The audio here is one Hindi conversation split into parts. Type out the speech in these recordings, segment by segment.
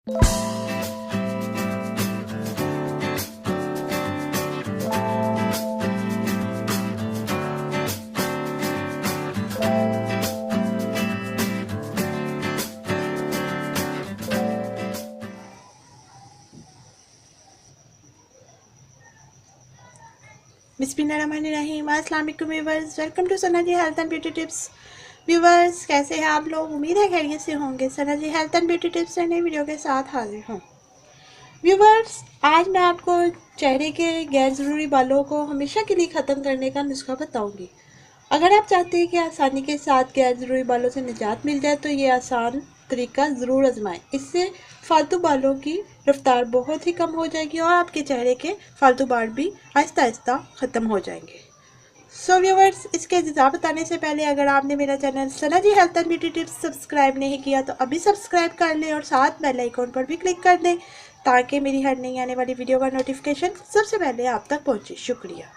बिस्मिल्लाहिर्रहमानिर्रहीम। अस्सलाम वालेकुम viewers, welcome to Sana ji health and beauty tips. Viewers, कैसे हैं आप लोग? उम्मीद है खैरियत से होंगे। Sana ji health and beauty tips से नई वीडियो के साथ हाजिर हूँ। व्यूवर्स, आज मैं आपको चेहरे के गैर ज़रूरी बालों को हमेशा के लिए ख़त्म करने का नुस्खा बताऊंगी। अगर आप चाहते हैं कि आसानी के साथ गैर ज़रूरी बालों से निजात मिल जाए तो ये आसान तरीका ज़रूर आजमाएं। इससे फालतू बालों की रफ्तार बहुत ही कम हो जाएगी और आपके चेहरे के फालतू बाल भी आहिस्ता आहिस्ता ख़त्म हो जाएंगे। सो व्यूवर्स, इसके अज्जा बताने से पहले अगर आपने मेरा channel Sana ji health and beauty tips subscribe नहीं किया तो अभी सब्सक्राइब कर लें और साथ बेल आइकन पर भी क्लिक कर दें ताकि मेरी हर नई आने वाली वीडियो का नोटिफिकेशन सबसे पहले आप तक पहुँचे। शुक्रिया।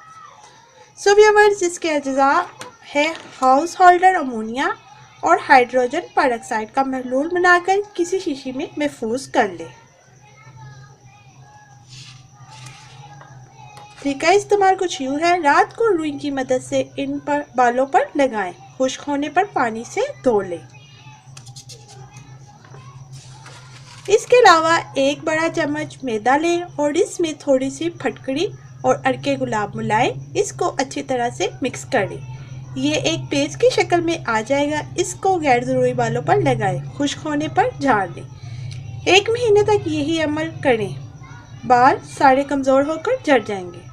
सो व्यूवर्स, इसके अज्जा है हाउस होल्डर अमोनिया और हाइड्रोजन पेरोक्साइड का महलूल बनाकर किसी शीशी में महफूज कर ले। तरीका इस्तेमाल कुछ यूँ है। रात को रुई की मदद से इन पर बालों पर लगाएं। खुश्क होने पर पानी से धो लें। इसके अलावा एक बड़ा चम्मच मैदा लें और इसमें थोड़ी सी फटकड़ी और अरके गुलाब मिलाएं। इसको अच्छी तरह से मिक्स कर लें। ये एक पेस्ट की शक्ल में आ जाएगा। इसको गैर ज़रूरी बालों पर लगाएं। खुश्क होने पर झाड़ दें। 1 महीने तक यही अमल करें। बाल सारे कमज़ोर होकर झड़ जाएंगे।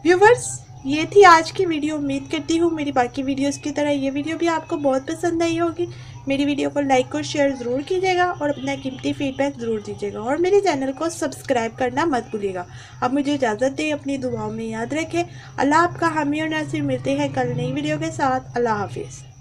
व्यूवर्स, ये थी आज की वीडियो। उम्मीद करती हूँ मेरी बाकी वीडियोस की तरह ये वीडियो भी आपको बहुत पसंद आई होगी। मेरी वीडियो को लाइक और शेयर ज़रूर कीजिएगा और अपना कीमती फीडबैक ज़रूर दीजिएगा और मेरे चैनल को सब्सक्राइब करना मत भूलिएगा। अब मुझे इजाज़त दें, अपनी दुआओं में याद रखें। अल्लाह आपका हामी और नासिर। मिलते हैं कल नई वीडियो के साथ। अल्लाह हाफिज़।